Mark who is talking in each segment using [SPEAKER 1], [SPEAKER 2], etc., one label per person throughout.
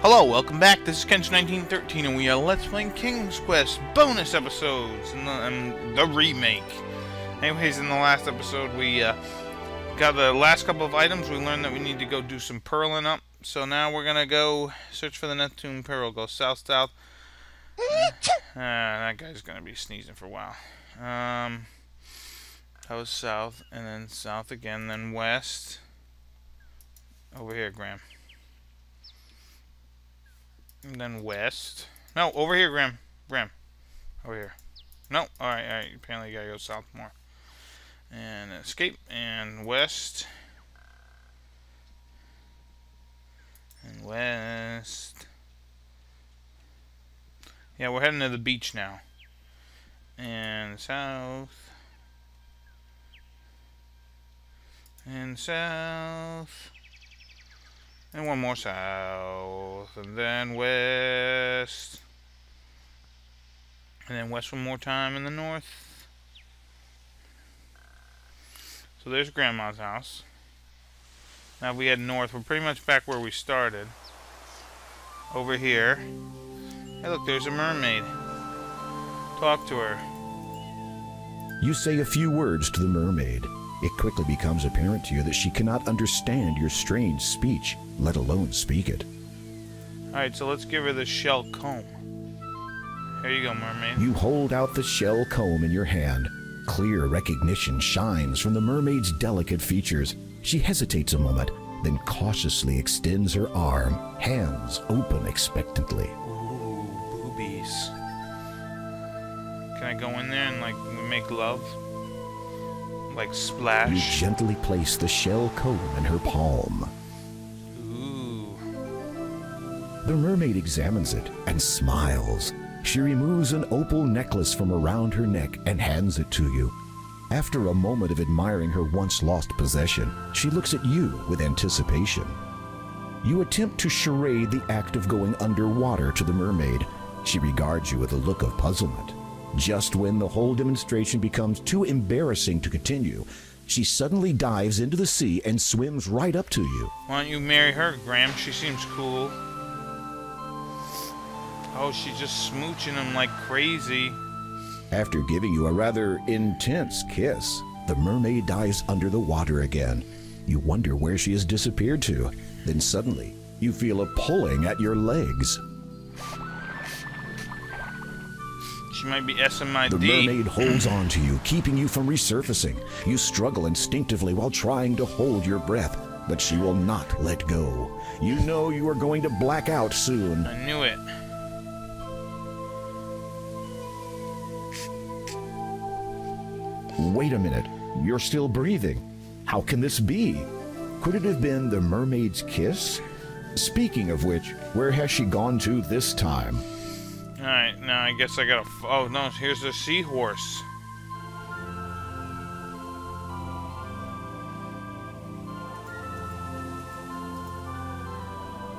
[SPEAKER 1] Hello, welcome back. This is Kench1913, and we are Let's Playing King's Quest bonus episodes and the remake. Anyways, in the last episode, we got the last couple of items. We learned that we need to go do some pearling up. So now we're gonna go search for the Neptune pearl. Go south. That guy's gonna be sneezing for a while. That was south, and then south again, then west. Over here, Graham. And then west. No, over here, Graham. Over here. No, alright. Apparently you gotta go south more. And escape. And west. And west. Yeah, we're heading to the beach now. And south. And south. And one more south, and then west, and then west one more time in the north. So there's Grandma's house. Now if we head north, we're pretty much back where we started. Over here. Hey look, there's a mermaid. Talk to her.
[SPEAKER 2] You say a few words to the mermaid. It quickly becomes apparent to you that she cannot understand your strange speech, let alone speak it.
[SPEAKER 1] Alright, so let's give her the shell comb. Here you go, mermaid.
[SPEAKER 2] You hold out the shell comb in your hand. Clear recognition shines from the mermaid's delicate features. She hesitates a moment, then cautiously extends her arm, hands open expectantly.
[SPEAKER 1] Ooh, boobies. Can I go in there and, like, make love? Like splash?
[SPEAKER 2] You gently place the shell comb in her palm.
[SPEAKER 1] Ooh.
[SPEAKER 2] The mermaid examines it and smiles. She removes an opal necklace from around her neck and hands it to you. After a moment of admiring her once lost possession, she looks at you with anticipation. You attempt to charade the act of going underwater to the mermaid. She regards you with a look of puzzlement. Just when the whole demonstration becomes too embarrassing to continue, she suddenly dives into the sea and swims right up to you.
[SPEAKER 1] Why don't you marry her, Graham? She seems cool. Oh, she's just smooching him like crazy.
[SPEAKER 2] After giving you a rather intense kiss, the mermaid dives under the water again. You wonder where she has disappeared to. Then suddenly, you feel a pulling at your legs.
[SPEAKER 1] She might be SMID.
[SPEAKER 2] The mermaid holds on to you, keeping you from resurfacing. You struggle instinctively while trying to hold your breath, but she will not let go. You know you are going to black out soon.
[SPEAKER 1] I knew it.
[SPEAKER 2] Wait a minute. You're still breathing. How can this be? Could it have been the mermaid's kiss? Speaking of which, where has she gone to this time?
[SPEAKER 1] Alright, now I guess I gotta... Oh, no, here's a seahorse.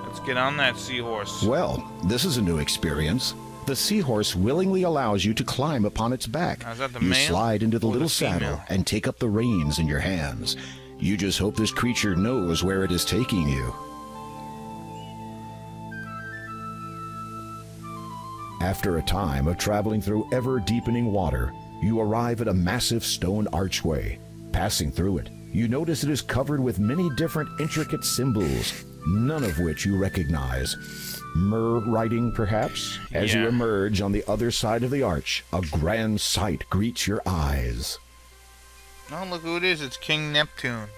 [SPEAKER 1] Let's get on that seahorse.
[SPEAKER 2] Well, this is a new experience. The seahorse willingly allows you to climb upon its back.
[SPEAKER 1] Now, is that the
[SPEAKER 2] You
[SPEAKER 1] male
[SPEAKER 2] slide into the
[SPEAKER 1] or
[SPEAKER 2] little
[SPEAKER 1] the female?
[SPEAKER 2] saddle and take up the reins in your hands. You just hope this creature knows where it is taking you. After a time of traveling through ever-deepening water, you arrive at a massive stone archway. Passing through it, you notice it is covered with many different intricate symbols, none of which you recognize. Mer writing, perhaps? As you emerge on the other side of the arch, a grand sight greets your eyes.
[SPEAKER 1] Oh, look who it is. It's King Neptune.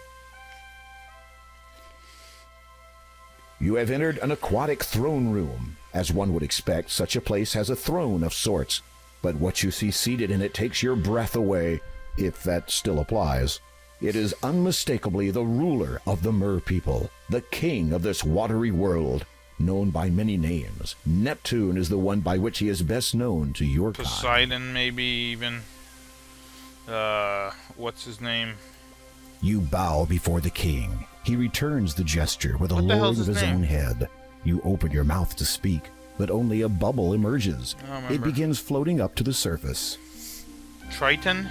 [SPEAKER 2] You have entered an aquatic throne room. As one would expect, such a place has a throne of sorts. But what you see seated in it takes your breath away, if that still applies. It is unmistakably the ruler of the Mer people, the king of this watery world, known by many names. Neptune is the one by which he is best known to your kind.
[SPEAKER 1] Poseidon, maybe even. What's his name?
[SPEAKER 2] You bow before the king. He returns the gesture with a lowering of his own head. You open your mouth to speak, but only a bubble emerges. It begins floating up to the surface.
[SPEAKER 1] Triton?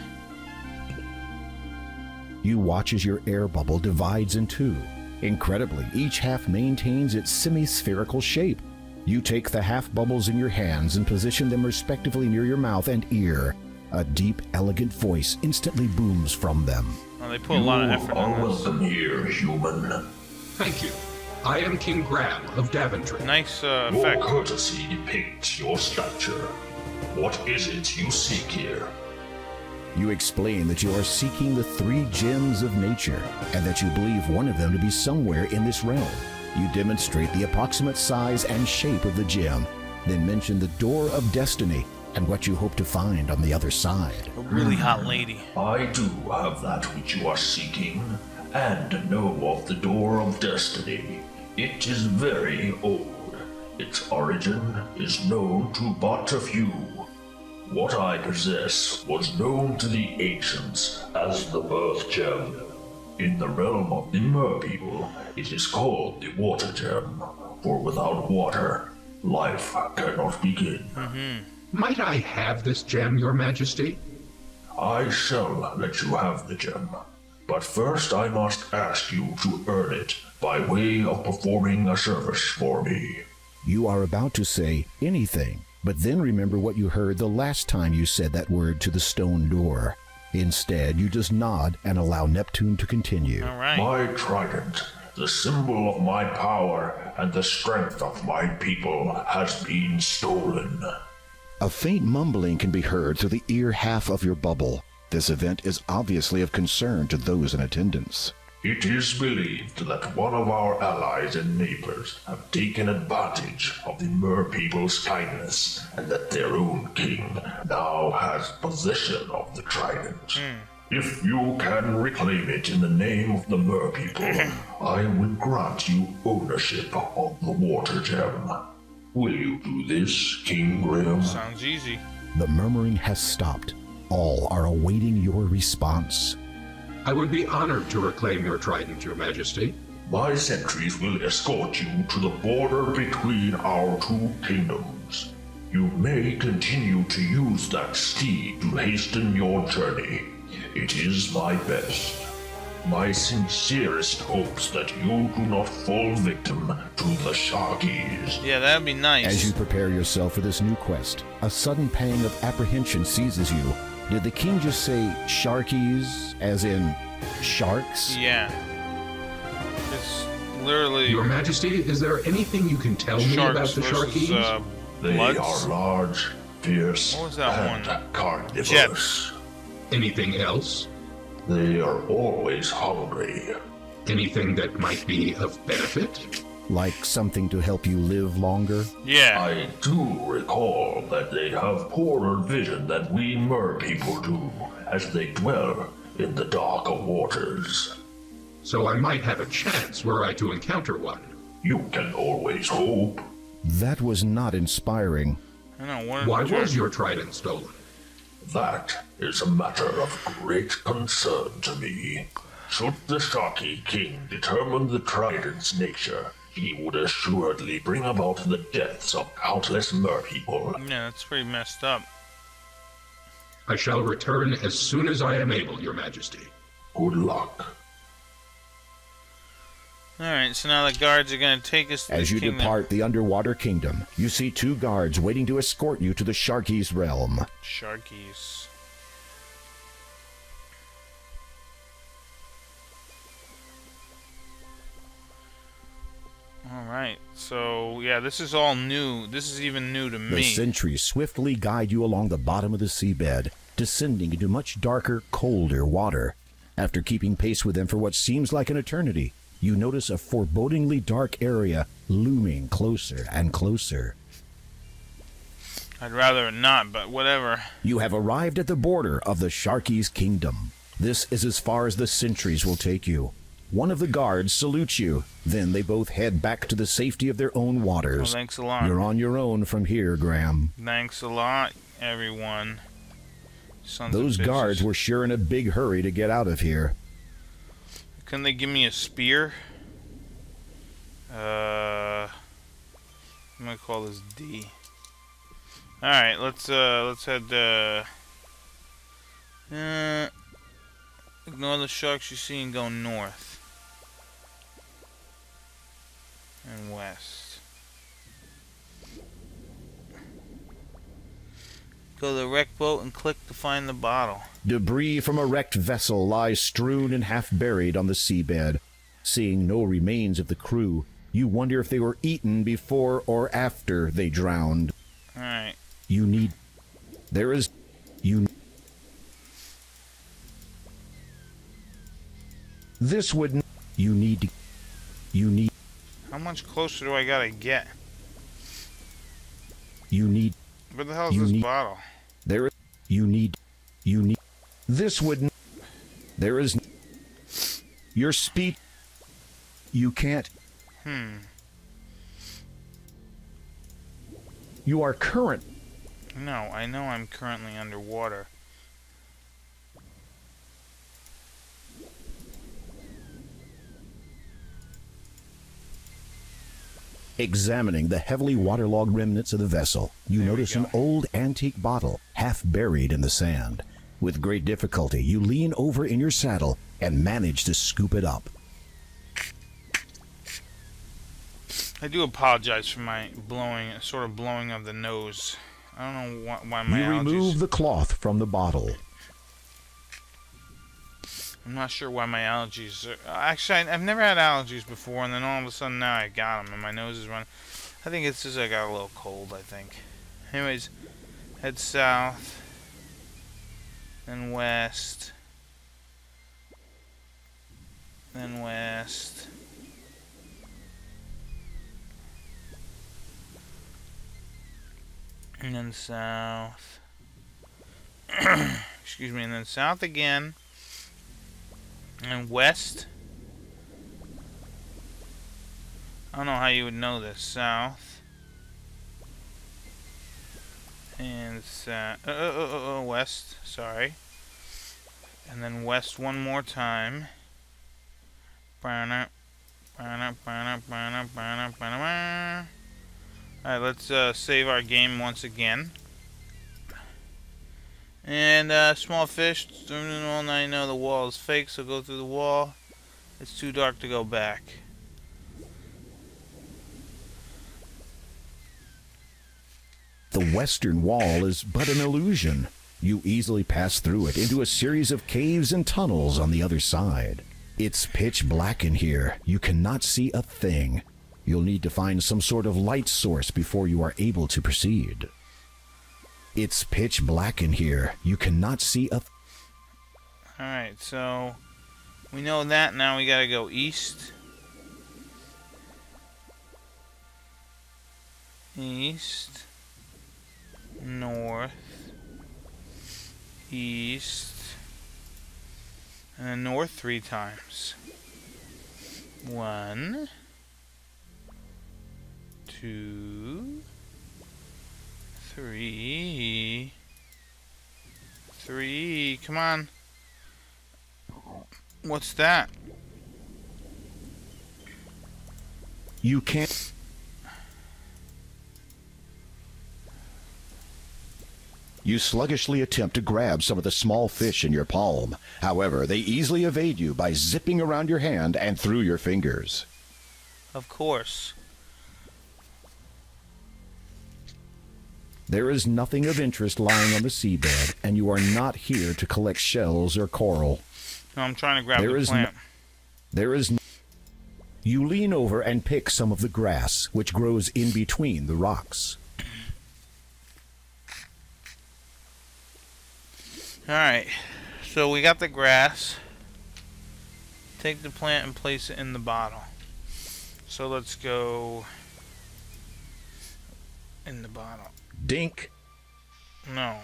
[SPEAKER 2] You watch as your air bubble divides in two. Incredibly, each half maintains its semi-spherical shape. You take the half bubbles in your hands and position them respectively near your mouth and ear. A deep, elegant voice instantly booms from them.
[SPEAKER 1] Well, they put a lot of effort in this.
[SPEAKER 3] Welcome here, human.
[SPEAKER 4] Thank you. I am King Graham of Daventry.
[SPEAKER 1] Nice
[SPEAKER 3] Your
[SPEAKER 1] effect.
[SPEAKER 3] courtesy depicts your stature. What is it you seek here?
[SPEAKER 2] You explain that you are seeking the 3 gems of nature, and that you believe one of them to be somewhere in this realm. You demonstrate the approximate size and shape of the gem, then mention the Door of Destiny and what you hope to find on the other side.
[SPEAKER 1] A really hot lady.
[SPEAKER 3] I do have that which you are seeking, and know of the Door of Destiny. It is very old. Its origin is known to but a few. What I possess was known to the ancients as the Birth Gem. In the realm of the Merpeople, it is called the Water Gem, for without water, life cannot begin.
[SPEAKER 4] Might I have this gem, Your Majesty?
[SPEAKER 3] I shall let you have the gem, but first I must ask you to earn it by way of performing a service for me.
[SPEAKER 2] You are about to say anything, but then remember what you heard the last time you said that word to the stone door. Instead, you just nod and allow Neptune to continue.
[SPEAKER 1] All right.
[SPEAKER 3] My trident, the symbol of my power and the strength of my people, has been stolen.
[SPEAKER 2] A faint mumbling can be heard through the ear half of your bubble. This event is obviously of concern to those in attendance.
[SPEAKER 3] It is believed that one of our allies and neighbors have taken advantage of the Merpeople's kindness, and that their own king now has possession of the trident. If you can reclaim it in the name of the Merpeople, I will grant you ownership of the Water Gem. Will you do this, King Graham?
[SPEAKER 1] Sounds easy.
[SPEAKER 2] The murmuring has stopped. All are awaiting your response.
[SPEAKER 4] I would be honored to reclaim your trident, Your Majesty.
[SPEAKER 3] My sentries will escort you to the border between our 2 kingdoms. You may continue to use that steed to hasten your journey. It is my best. My sincerest hopes that you do not fall victim to the Sharkies.
[SPEAKER 1] Yeah, that'd be nice.
[SPEAKER 2] As you prepare yourself for this new quest, a sudden pang of apprehension seizes you. Did the king just say Sharkies, as in sharks?
[SPEAKER 1] Yeah. It's literally
[SPEAKER 4] Your Majesty, is there anything you can tell me about
[SPEAKER 1] sharks
[SPEAKER 4] the
[SPEAKER 1] versus
[SPEAKER 4] Sharkies?
[SPEAKER 3] They
[SPEAKER 1] bloods.
[SPEAKER 3] are large, fierce,
[SPEAKER 1] What was that
[SPEAKER 3] and
[SPEAKER 1] one?
[SPEAKER 3] carnivorous.
[SPEAKER 1] Jets.
[SPEAKER 4] Anything else?
[SPEAKER 3] They are always hungry.
[SPEAKER 4] Anything that might be of benefit?
[SPEAKER 2] Like something to help you live longer?
[SPEAKER 1] Yeah.
[SPEAKER 3] I do recall that they have poorer vision than we Merpeople do, as they dwell in the darker waters.
[SPEAKER 4] So I might have a chance were I to encounter one.
[SPEAKER 3] You can always hope.
[SPEAKER 2] That was not inspiring.
[SPEAKER 1] I know. What
[SPEAKER 4] Why was your trident stolen?
[SPEAKER 3] That is a matter of great concern to me. Should the Sharky King determine the trident's nature, he would assuredly bring about the deaths of countless Merpeople.
[SPEAKER 1] Yeah, that's pretty messed up.
[SPEAKER 4] I shall return as soon as I am able, Your Majesty.
[SPEAKER 3] Good luck.
[SPEAKER 1] Alright, so now the guards are gonna take us to
[SPEAKER 2] As
[SPEAKER 1] the
[SPEAKER 2] you
[SPEAKER 1] kingdom.
[SPEAKER 2] depart the underwater kingdom, you see 2 guards waiting to escort you to the Sharky's realm.
[SPEAKER 1] Sharkies. Alright, so yeah, this is all new. This is even new to
[SPEAKER 2] The
[SPEAKER 1] me.
[SPEAKER 2] sentries swiftly guide you along the bottom of the seabed, descending into much darker, colder water. After keeping pace with them for what seems like an eternity, you notice a forebodingly dark area looming closer and closer.
[SPEAKER 1] I'd rather not, but whatever.
[SPEAKER 2] You have arrived at the border of the Sharky's kingdom. This is as far as the sentries will take you. One of the guards salutes you. Then they both head back to the safety of their own waters.
[SPEAKER 1] Well, thanks a lot.
[SPEAKER 2] You're on your own from here, Graham.
[SPEAKER 1] Thanks a lot, everyone. Sons of
[SPEAKER 2] Those
[SPEAKER 1] bitches.
[SPEAKER 2] guards were sure in a big hurry to get out of here.
[SPEAKER 1] Couldn't they give me a spear? I'm gonna call this D. Alright, let's head, ignore the sharks you see and go north. and west. Go to the wreck boat and click to find the bottle.
[SPEAKER 2] Debris from a wrecked vessel lies strewn and half buried on the seabed. Seeing no remains of the crew, you wonder if they were eaten before or after they drowned.
[SPEAKER 1] Alright. How much closer do I gotta get? Where the hell is this bottle?
[SPEAKER 2] Your speed. You can't. You are current.
[SPEAKER 1] No, I know I'm currently underwater.
[SPEAKER 2] Examining the heavily waterlogged remnants of the vessel, you notice an old antique bottle, half buried in the sand. With great difficulty, you lean over in your saddle and manage to scoop it up.
[SPEAKER 1] I do apologize for my sort of blowing of the nose. I don't know why my allergies...
[SPEAKER 2] You remove the cloth from the bottle.
[SPEAKER 1] I'm not sure why my allergies are... Actually, I've never had allergies before, and then all of a sudden now I got them, and my nose is running. I think it's just I got a little cold, I think. Anyways, head south, then west, then west. And then south. Excuse me, and then south again. And west. I don't know how you would know this. South. And west. Sorry. And then west one more time. Alright, let's save our game once again. And small fish, well, now you know the wall is fake, so go through the wall. It's too dark to go back.
[SPEAKER 2] The western wall is but an illusion. You easily pass through it into a series of caves and tunnels on the other side. It's pitch black in here. You cannot see a thing. You'll need to find some sort of light source before you are able to proceed. It's pitch black in here. You cannot see a...
[SPEAKER 1] Alright, so we know that. Now we gotta go east. East. North. East. And then north 3 times. 1, 2, 3. Come on. What's that?
[SPEAKER 2] You can't... You sluggishly attempt to grab some of the small fish in your palm. However, they easily evade you by zipping around your hand and through your fingers.
[SPEAKER 1] Of course.
[SPEAKER 2] There is nothing of interest lying on the seabed, and you are not here to collect shells or coral.
[SPEAKER 1] No, I'm trying to grab the plant.
[SPEAKER 2] You lean over and pick some of the grass, which grows in between the rocks.
[SPEAKER 1] Alright, so we got the grass. Take the plant and place it in the bottle. So let's go in the bottle.
[SPEAKER 2] Dink.
[SPEAKER 1] No.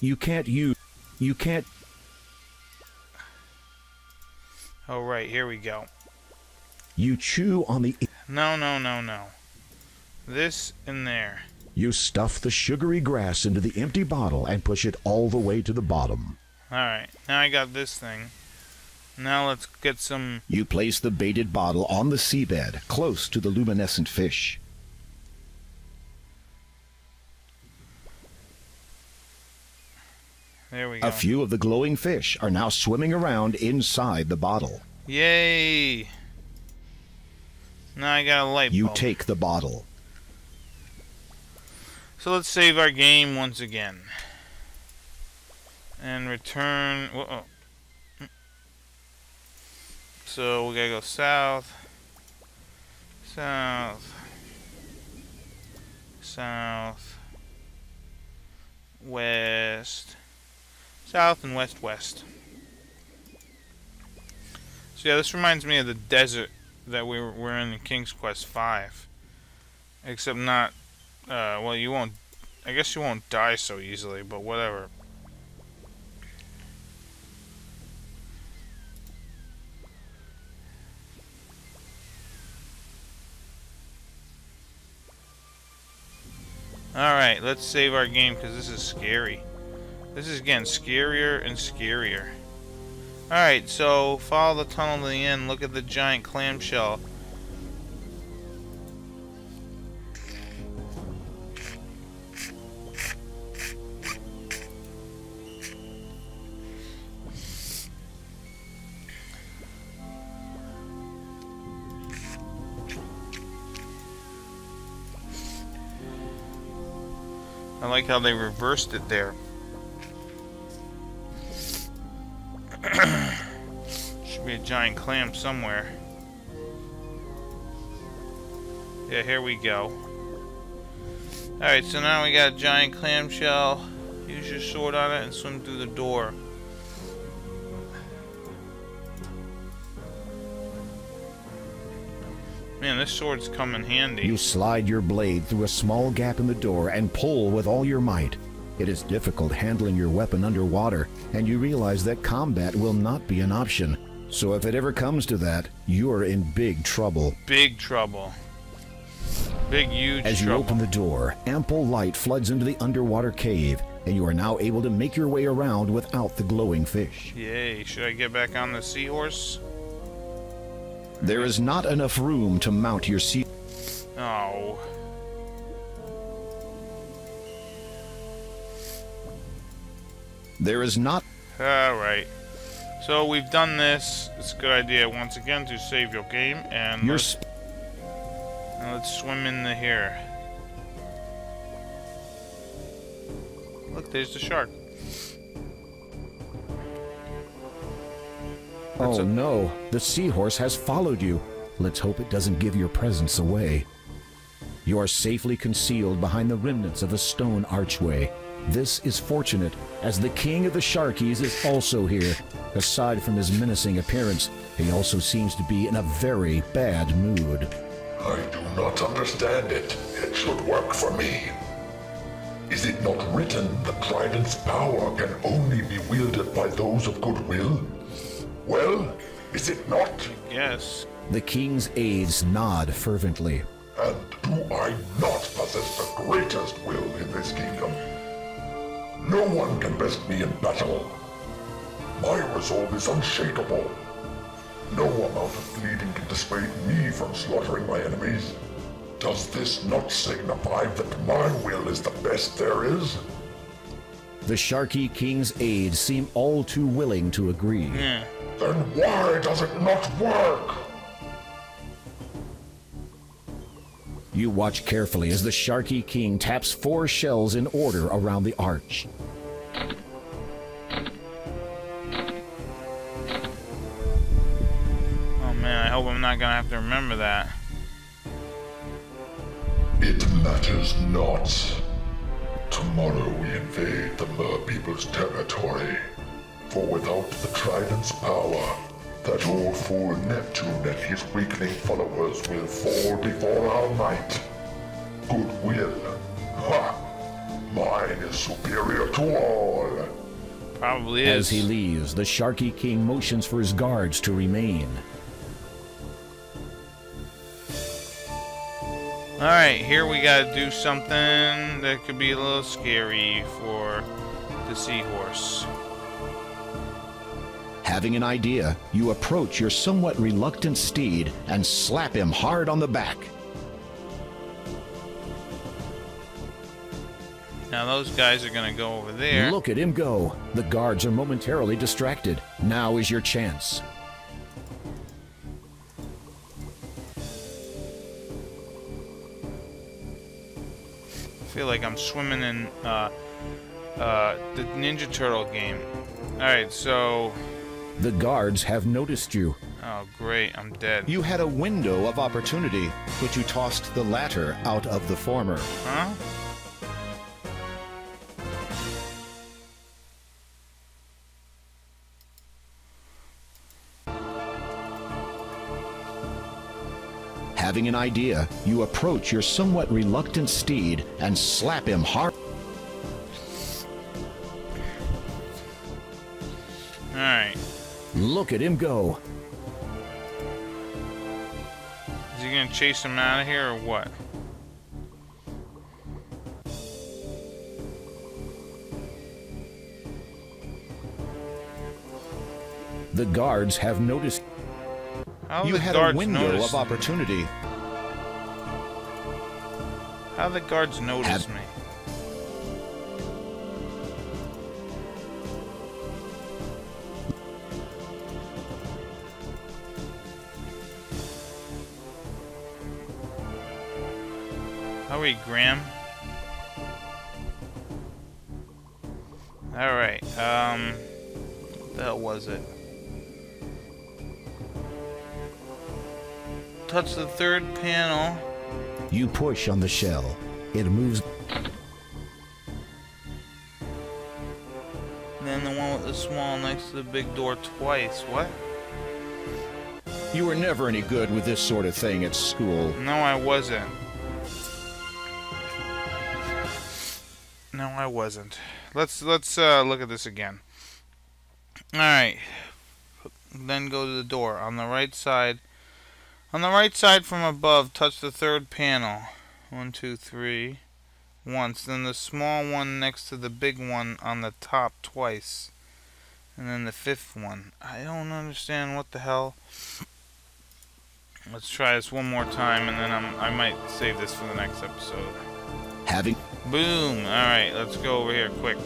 [SPEAKER 2] You can't.
[SPEAKER 1] Oh, right, here we go.
[SPEAKER 2] You chew on the...
[SPEAKER 1] No. This in there.
[SPEAKER 2] You stuff the sugary grass into the empty bottle and push it all the way to the bottom.
[SPEAKER 1] Alright, now I got this thing. Now let's get some...
[SPEAKER 2] You place the baited bottle on the seabed, close to the luminescent fish.
[SPEAKER 1] There we go.
[SPEAKER 2] A few of the glowing fish are now swimming around inside the bottle.
[SPEAKER 1] Yay! Now I got a light bulb.
[SPEAKER 2] You take the bottle.
[SPEAKER 1] So let's save our game once again. And return... Whoa. So we gotta go south. South. South. West. South and west. So yeah, this reminds me of the desert that we were in King's Quest V. Except not, well, you won't, I guess you won't die so easily, but whatever. Alright, let's save our game because this is scary. This is getting scarier and scarier. Alright, so follow the tunnel to the end. Look at the giant clamshell. I like how they reversed it there. Should be a giant clam somewhere. Yeah, here we go. Alright, so now we got a giant clamshell. Use your sword on it and swim through the door. Man, this sword's come in handy.
[SPEAKER 2] You slide your blade through a small gap in the door and pull with all your might. It is difficult handling your weapon underwater, and you realize that combat will not be an option. So if it ever comes to that, you're in big trouble.
[SPEAKER 1] Big trouble. Big, huge trouble.
[SPEAKER 2] As you open the door, ample light floods into the underwater cave, and you are now able to make your way around without the glowing fish.
[SPEAKER 1] Yay, should I get back on the seahorse?
[SPEAKER 2] There is not enough room to mount your sea...
[SPEAKER 1] Oh.
[SPEAKER 2] There is not...
[SPEAKER 1] Alright. So we've done this. It's a good idea once again to save your game and let's swim in here. Look, there's the shark.
[SPEAKER 2] Oh no, the seahorse has followed you. Let's hope it doesn't give your presence away. You are safely concealed behind the remnants of a stone archway. This is fortunate, as the king of the Sharkies is also here. Aside from his menacing appearance, he also seems to be in a very bad mood.
[SPEAKER 3] I do not understand it. It should work for me. Is it not written that Trident's power can only be wielded by those of goodwill? Well, is it not?
[SPEAKER 1] Yes.
[SPEAKER 2] The king's aides nod fervently.
[SPEAKER 3] And do I not possess the greatest will in this kingdom? No one can best me in battle. My resolve is unshakable. No amount of bleeding can dissuade me from slaughtering my enemies. Does this not signify that my will is the best there is?
[SPEAKER 2] The Sharky King's aides seem all too willing to agree.
[SPEAKER 1] Yeah.
[SPEAKER 3] Then why does it not work?
[SPEAKER 2] You watch carefully as the Sharky King taps 4 shells in order around the arch.
[SPEAKER 1] Oh man, I hope I'm not gonna have to remember that.
[SPEAKER 3] It matters not. Tomorrow we invade the Merpeople's territory. For without the Trident's power, that old fool Neptune and his weakling followers will fall before our might. Goodwill. Ha! Mine is superior to all.
[SPEAKER 1] Probably is.
[SPEAKER 2] As he leaves, the Sharky King motions for his guards to remain.
[SPEAKER 1] Alright, here we gotta do something that could be a little scary for the seahorse.
[SPEAKER 2] Having an idea, you approach your somewhat reluctant steed and slap him hard on the back.
[SPEAKER 1] Now those guys are gonna go over there.
[SPEAKER 2] Look at him go. The guards are momentarily distracted. Now is your chance.
[SPEAKER 1] feel like I'm swimming in the Ninja Turtle game. Alright, so...
[SPEAKER 2] The guards have noticed you.
[SPEAKER 1] Oh, great. I'm dead.
[SPEAKER 2] You had a window of opportunity, but you tossed the latter out of the former.
[SPEAKER 1] Huh?
[SPEAKER 2] Having an idea, you approach your somewhat reluctant steed and slap him hard.
[SPEAKER 1] Alright.
[SPEAKER 2] Look at him go.
[SPEAKER 1] Is he gonna chase him out of here or what?
[SPEAKER 2] The guards have noticed.
[SPEAKER 1] How
[SPEAKER 2] You
[SPEAKER 1] the
[SPEAKER 2] had a
[SPEAKER 1] guards
[SPEAKER 2] window
[SPEAKER 1] notice
[SPEAKER 2] of opportunity.
[SPEAKER 1] How the guards notice me? Hurry, Graham. Alright, what the hell was it? Touch the third panel.
[SPEAKER 2] You push on the shell. It moves.
[SPEAKER 1] Then the one with the small next to the big door twice. What?
[SPEAKER 2] You were never any good with this sort of thing at school.
[SPEAKER 1] No, I wasn't. No, I wasn't. Let's look at this again. Alright. Then go to the door. On the right side. On the right side from above, touch the third panel. 1, 2, 3. Once. Then the small one next to the big one on the top twice. And then the fifth one. I don't understand what the hell. Let's try this one more time and then I might save this for the next episode.
[SPEAKER 2] Having.
[SPEAKER 1] Boom! Alright, let's go over here quick.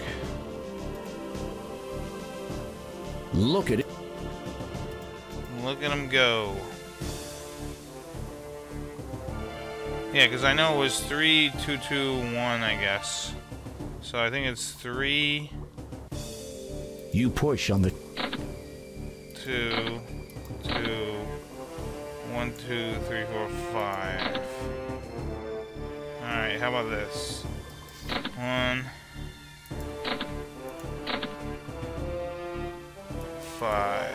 [SPEAKER 2] Look at it.
[SPEAKER 1] Look at him go. Yeah, because I know it was 3, 2, 2, 1, I guess. So I think it's 3,
[SPEAKER 2] You push on the.
[SPEAKER 1] 2, 2, 1, 2, 3, 4, 5. Alright, how about this? 1, 5.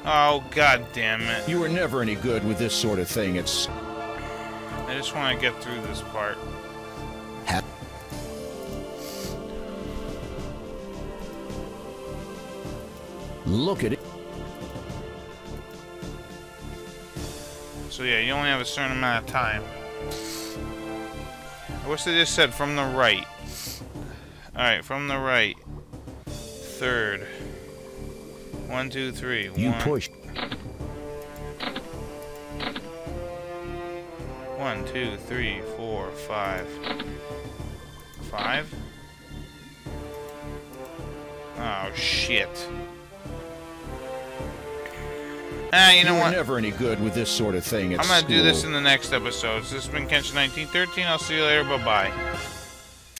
[SPEAKER 1] Oh, god damn it.
[SPEAKER 2] You were never any good with this sort of thing at school.
[SPEAKER 1] I just want to get through this part.
[SPEAKER 2] Look at it.
[SPEAKER 1] So yeah, you only have a certain amount of time. I wish they just said from the right. Alright, from the right. Third. 1, 2, 3.
[SPEAKER 2] You
[SPEAKER 1] 1,
[SPEAKER 2] push.
[SPEAKER 1] 1, 2, 3, 4, 5. 5? Oh shit. You know
[SPEAKER 2] You were
[SPEAKER 1] what?
[SPEAKER 2] never any good with this sort of thing at
[SPEAKER 1] I'm
[SPEAKER 2] school.
[SPEAKER 1] gonna do this in the next episode. So this has been Kenshin 1913. I'll see you later. Bye bye.